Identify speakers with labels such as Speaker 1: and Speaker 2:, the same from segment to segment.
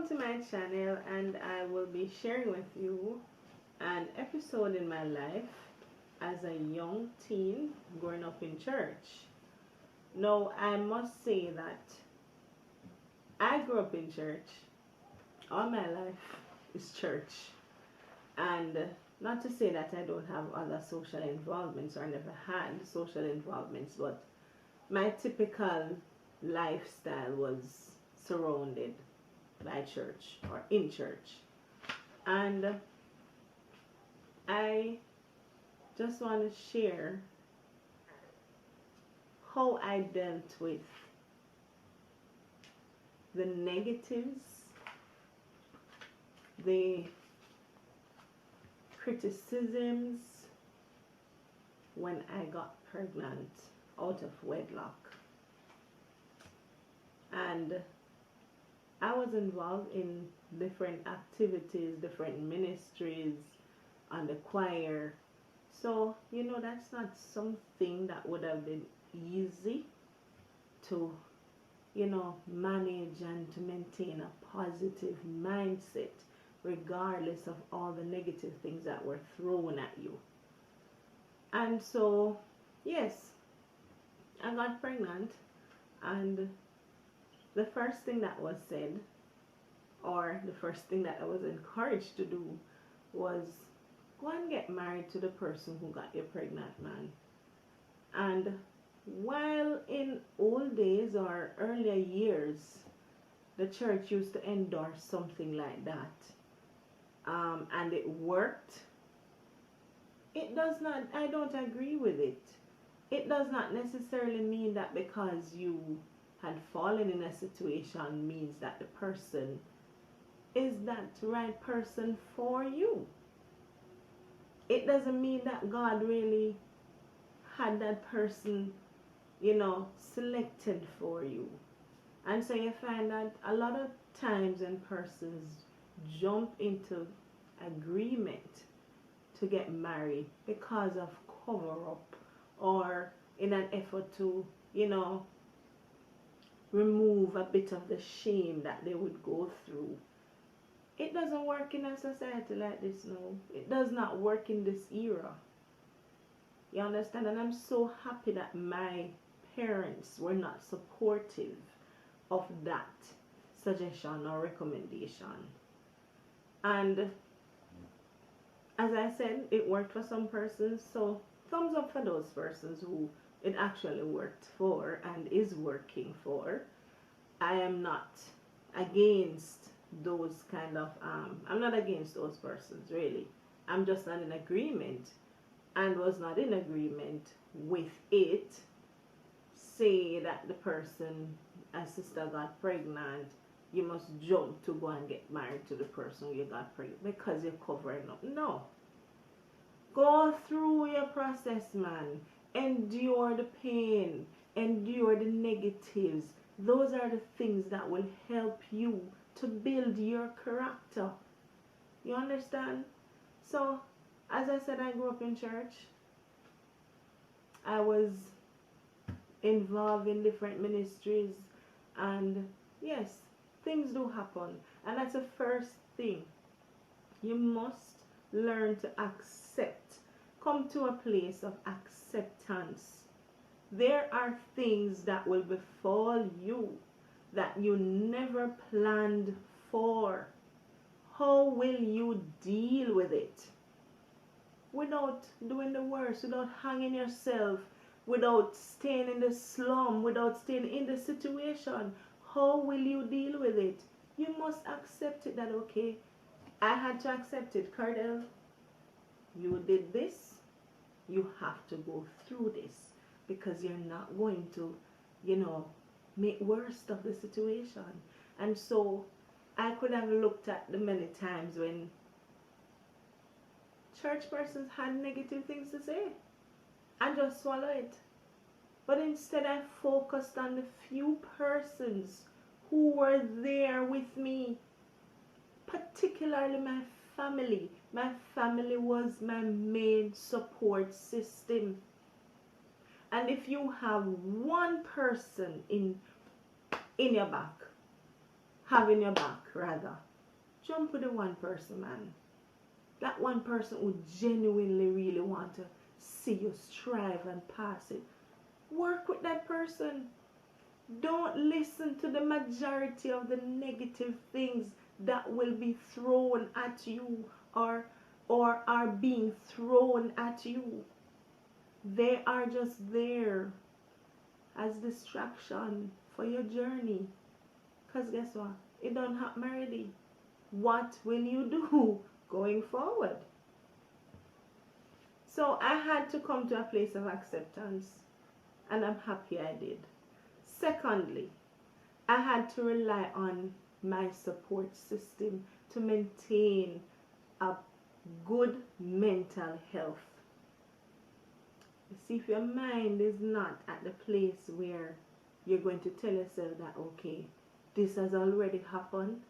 Speaker 1: Welcome to my channel, and I will be sharing with you an episode in my life as a young teen growing up in church. Now, I must say that I grew up in church. All my life is church. And not to say that I don't have other social involvements or I never had social involvements, but my typical lifestyle was surrounded by church or in church. And I just want to share how I dealt with the negatives, the criticisms when I got pregnant out of wedlock. And I was involved in different activities, different ministries, and the choir. So, that's not something that would have been easy to, manage and to maintain a positive mindset, regardless of all the negative things that were thrown at you. And so, yes, I got pregnant, and the first thing that was said, or the first thing that I was encouraged to do, was go and get married to the person who got you pregnant, man. And while in old days or earlier years, the church used to endorse something like that, and it worked, I don't agree with it. It does not necessarily mean that because you had fallen in a situation means that the person is that right person for you. It doesn't mean that God really had that person, selected for you. And so you find that a lot of times when persons jump into agreement to get married because of cover up or in an effort to, remove a bit of the shame that they would go through. It doesn't work in a society like this, no. It does not work in this era. You understand? And I'm so happy that my parents were not supportive of that suggestion or recommendation. And as I said, it worked for some persons, so thumbs up for those persons who it actually worked for and is working for. I am not against those kind of, I'm not against those persons, really. I'm just not in agreement, and was not in agreement with it. Say that the person, a sister got pregnant, you must jump to go and get married to the person you got pregnant because you're covering up. No. Go through your process, man. Endure the pain. Endure the negatives. Those are the things that will help you to build your character. You understand? So, as I said, I grew up in church. I was involved in different ministries, and yes, things do happen, and that's the first thing. You must learn to accept. Come to a place of acceptance. There are things that will befall you that you never planned for. How will you deal with it? Without doing the worst, without hanging yourself, without staying in the slum, without staying in the situation. How will you deal with it? You must accept it that, okay, I had to accept it. Cardell, you did this. You have to go through this because you're not going to, make worst of the situation. And so I could have looked at the many times when church persons had negative things to say and just swallow it. But instead I focused on the few persons who were there with me, particularly my family. My family was my main support system. And if you have one person in your back having your back, rather. Jump with the one person, man. That one person who genuinely really want to see you strive and pass it. Work with that person. Don't listen to the majority of the negative things that will be thrown at you or are being thrown at you. They are just there as distraction for your journey. Because guess what? It don't happen already. What will you do going forward? So I had to come to a place of acceptance, and I'm happy I did. Secondly, I had to rely on my support system to maintain a good mental health. You see, if your mind is not at the place where you're going to tell yourself that, okay, this has already happened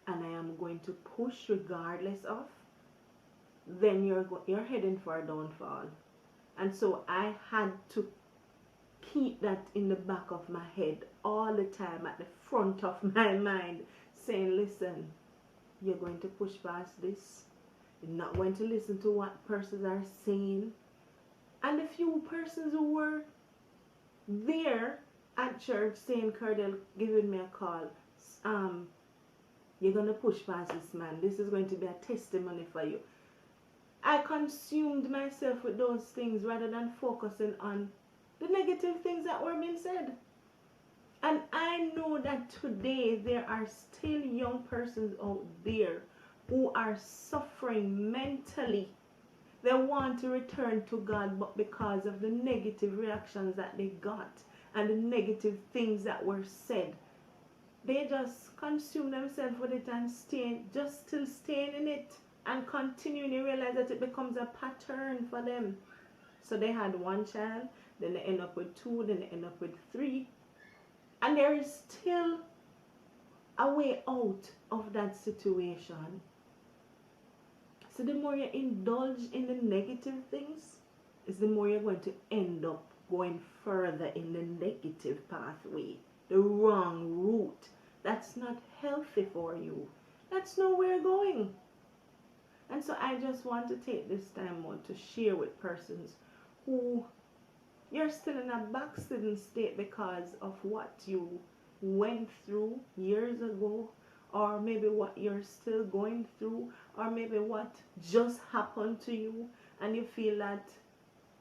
Speaker 1: and I am going to push regardless of, then you're heading for a downfall. And so I had to keep that in the back of my head all the time, at the front of my mind, saying, listen, you're going to push past this. You're not going to listen to what persons are saying. And the few persons who were there at church saying, Cardell, giving me a call, you're going to push past this, man. This is going to be a testimony for you. I consumed myself with those things rather than focusing on the negative things that were being said. And I know that today there are still young persons out there who are suffering mentally. They want to return to God, but because of the negative reactions that they got and the negative things that were said, they just consume themselves with it and still staying in it and continuing to realize that it becomes a pattern for them. So they had one child, then they end up with 2, then they end up with 3. And there is still a way out of that situation. So the more you indulge in the negative things, is the more you're going to end up going further in the negative pathway, the wrong route. That's not healthy for you. That's nowhere going. And so I just want to take this time out to share with persons who you're still in a backslidden state because of what you went through years ago, or maybe what you're still going through, or maybe what just happened to you, and you feel that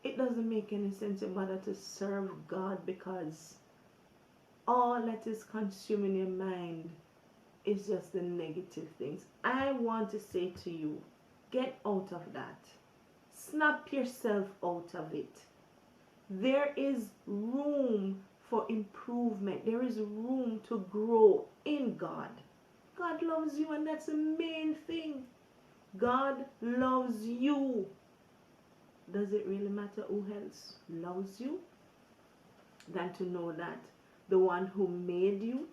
Speaker 1: it doesn't make any sense to bother to serve God because all that is consuming your mind is just the negative things. I want to say to you, get out of that. Snap yourself out of it. There is room for improvement. There is room to grow in God. God loves you, and that's the main thing. God loves you. Does it really matter who else loves you than to know that the one who made you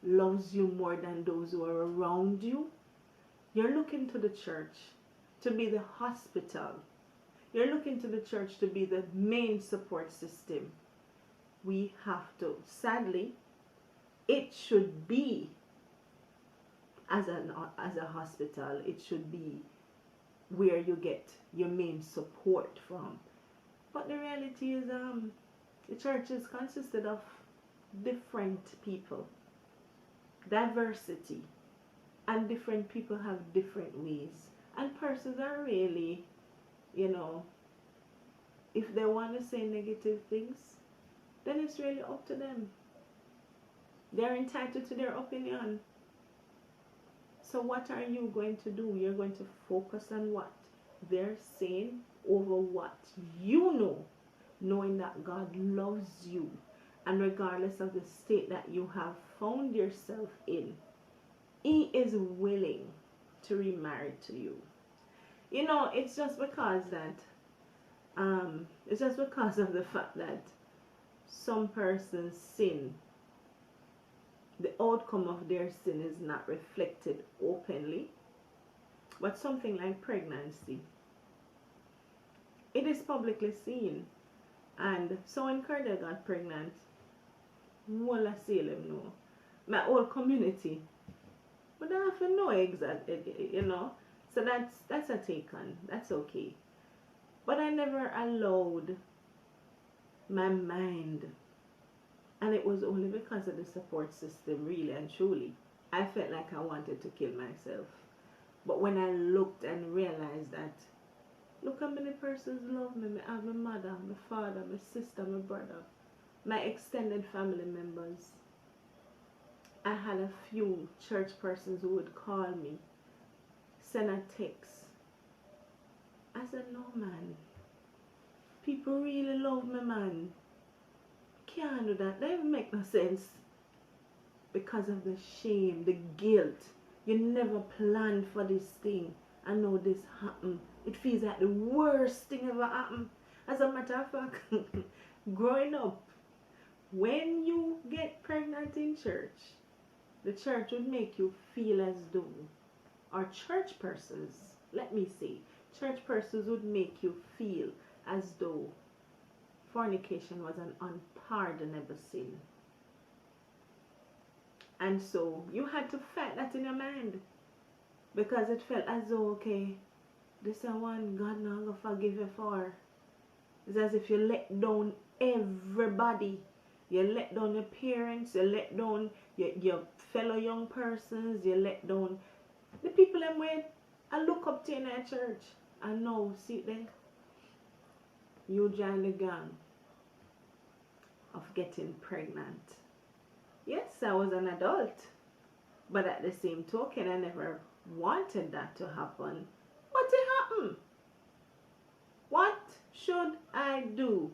Speaker 1: loves you more than those who are around you? You're looking to the church to be the hospital. You're looking to the church to be the main support system. We have to, sadly, it should be as a hospital. It should be where you get your main support from. But the reality is the church is consisted of different people, diversity, and different people have different ways. And persons are really, if they want to say negative things, then it's really up to them. They're entitled to their opinion. So what are you going to do? You're going to focus on what they're saying over what you know, knowing that God loves you. And regardless of the state that you have found yourself in, He is willing to remarry to you. It's just because of the fact that some persons sin, the outcome of their sin is not reflected openly. But something like pregnancy, it is publicly seen. And so when Carter got pregnant, whole of Salem know. My whole community But I have to know exactly, you know. So that's a take on. That's okay. But I never allowed my mind, and it was only because of the support system, really and truly. I felt like I wanted to kill myself. But when I looked and realized that, look how many persons love me. I have my mother, my father, my sister, my brother, my extended family members. I had a few church persons who would call me, send a text. I said, no, man. People really love me, man. Can't do that. That even make no sense. Because of the shame, the guilt. You never planned for this thing. I know this happened. It feels like the worst thing ever happened. As a matter of fact, growing up, when you get pregnant in church, the church would make you feel as though, or church persons, let me say, church persons would make you feel as though fornication was an unpardonable sin. And so you had to fight that in your mind, because it felt as though, okay, this is one God not gonna forgive you for. It's as if you let down everybody. You let down your parents, you let down your fellow young persons, you let down the people them way I look up to in our church. And now, see there, you join the gang of getting pregnant. Yes, I was an adult, but at the same token, I never wanted that to happen. But it happened. What should I do?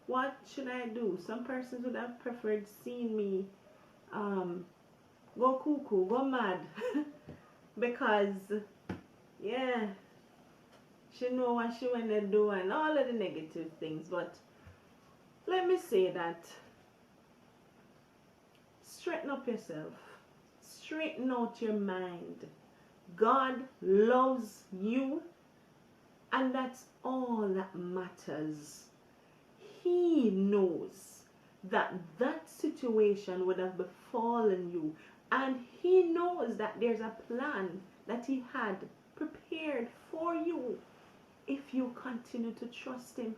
Speaker 1: What should I do? Some persons would have preferred seeing me go cuckoo, go mad. Because, yeah, she know what she wanna do and all of the negative things. But let me say that straighten up yourself. Straighten out your mind. God loves you, and that's all that matters. He knows that that situation would have befallen you, and he knows that there's a plan that he had prepared for you if you continue to trust him.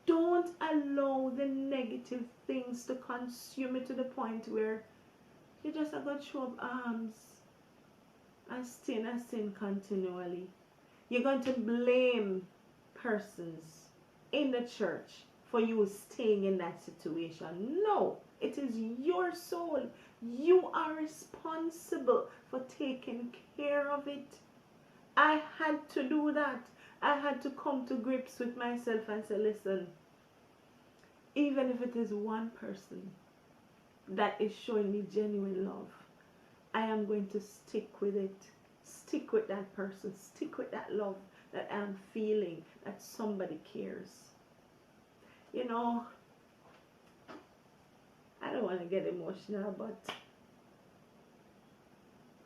Speaker 1: Don't allow the negative things to consume you to the point where you just are going to throw up arms and sin continually. You're going to blame persons in the church for you staying in that situation. No, it is your soul. You are responsible for taking care of it. I had to do that. I had to come to grips with myself and say, listen, even if it is one person that is showing me genuine love, I am going to stick with it. Stick with that person. Stick with that love that I'm feeling, that somebody cares. You know, I don't want to get emotional, but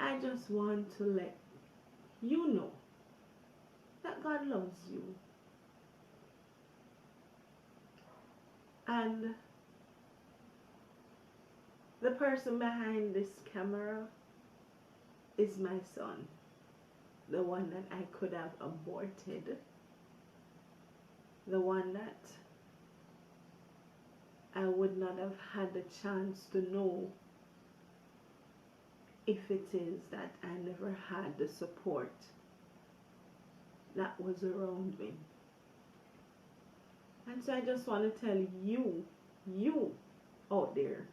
Speaker 1: I just want to let you know that God loves you. And the person behind this camera is my son, the one that I could have aborted, the one that I would not have had the chance to know if it is that I never had the support that was around me. And so I just want to tell you out there,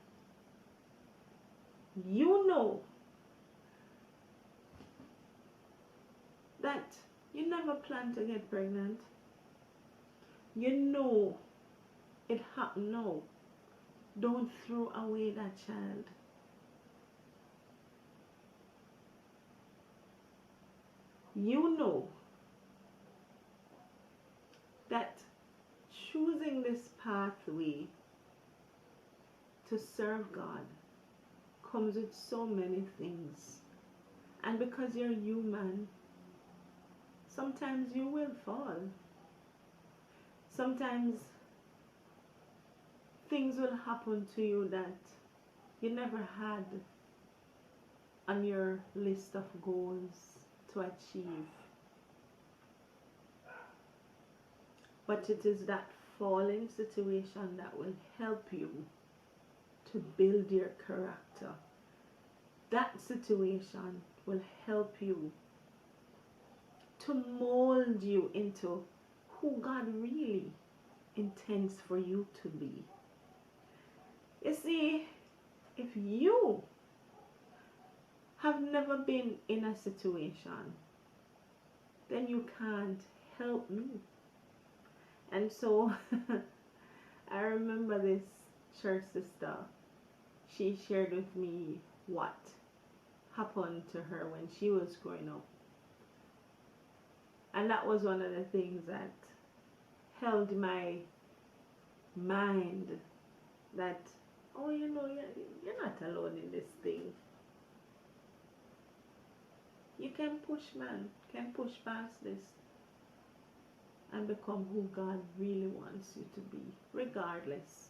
Speaker 1: you know that you never planned to get pregnant. You know it happened now. Don't throw away that child. You know that choosing this pathway to serve God comes with so many things. And because you're human, sometimes you will fall. Sometimes things will happen to you that you never had on your list of goals to achieve. But it is that falling situation that will help you to build your character. That situation will help you to mold you into who God really intends for you to be. You see, if you have never been in a situation, then you can't help me. And so I remember this church sister, she shared with me what happened to her when she was growing up. And that was one of the things that held my mind, that, oh, you know, you're not alone in this thing. You can push, man, can push past this and become who God really wants you to be, regardless.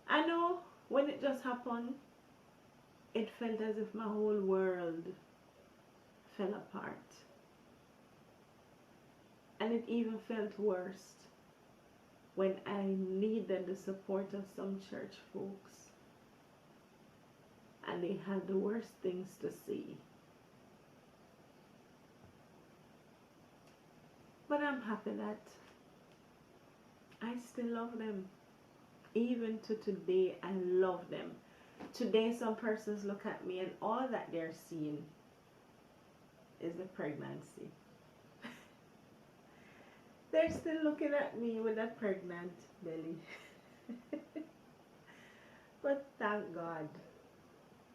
Speaker 1: I know when it just happened, it felt as if my whole world fell apart. And it even felt worse when I needed the support of some church folks and they had the worst things to say. But I'm happy that I still love them. Even to today, I love them. Today, some persons look at me and all that they're seeing is the pregnancy. They're still looking at me with a pregnant belly. But thank God,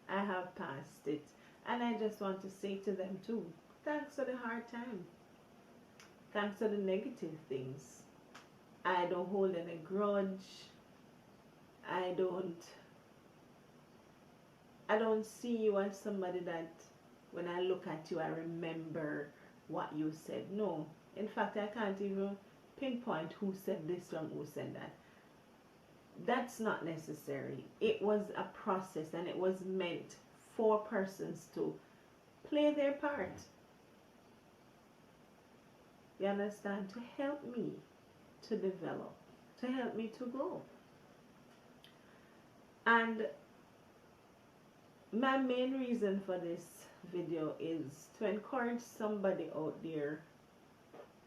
Speaker 1: I have passed it. And I just want to say to them too, thanks for the hard time. Thanks for the negative things. I don't hold any grudge. I don't see you as somebody that when I look at you I remember what you said. No. In fact, I can't even pinpoint who said this from who said that. That's not necessary. It was a process and it was meant for persons to play their part. You understand? To help me to develop, to help me to grow. And my main reason for this video is to encourage somebody out there.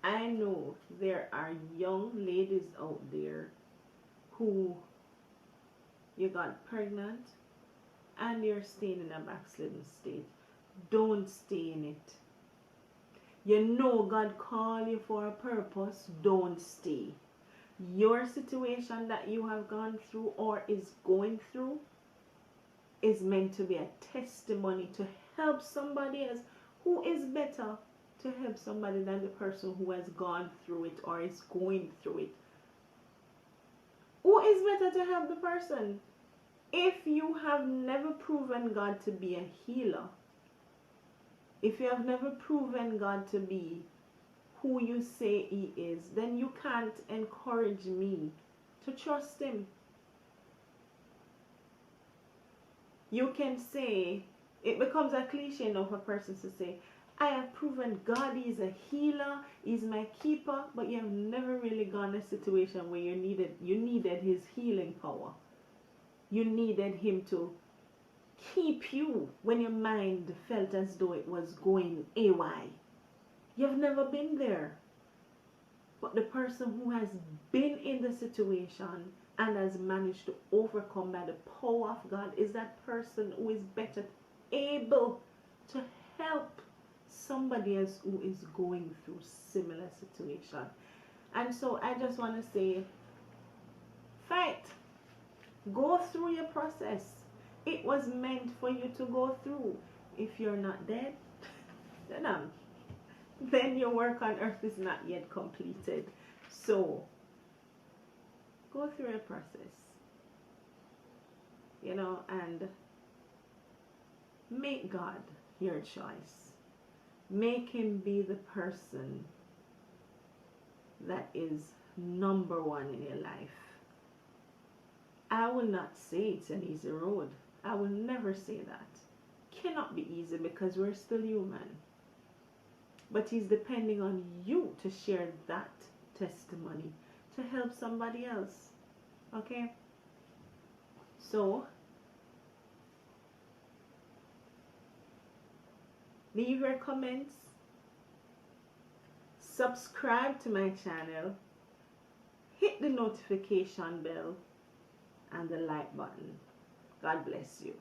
Speaker 1: I know there are young ladies out there who you got pregnant and you're staying in a backslidden state. Don't stay in it. You know God called you for a purpose. Don't stay. Your situation that you have gone through or is going through is meant to be a testimony to help somebody else who is better to help somebody than the person who has gone through it or is going through it. Who is better to help the person? If you have never proven God to be a healer, if you have never proven God to be who you say He is, then you can't encourage me to trust Him. You can say, it becomes a cliche now for persons to say, I have proven God is a healer, He's my keeper, but you have never really gone a situation where you needed His healing power. You needed Him to keep you when your mind felt as though it was going AY. You've never been there. But the person who has been in the situation and has managed to overcome by the power of God is that person who is better able to help somebody else who is going through similar situation. And so I just want to say, fight. Go through your process. It was meant for you to go through. If you're not dead, then your work on earth is not yet completed. So go through a process, and make God your choice. Make Him be the person that is number one in your life. I will not say it's an easy road. I will never say that. Cannot be easy because we're still human. But he's depending on you to share that testimony to help somebody else. Okay? So, leave your comments. Subscribe to my channel. Hit the notification bell and the like button. God bless you.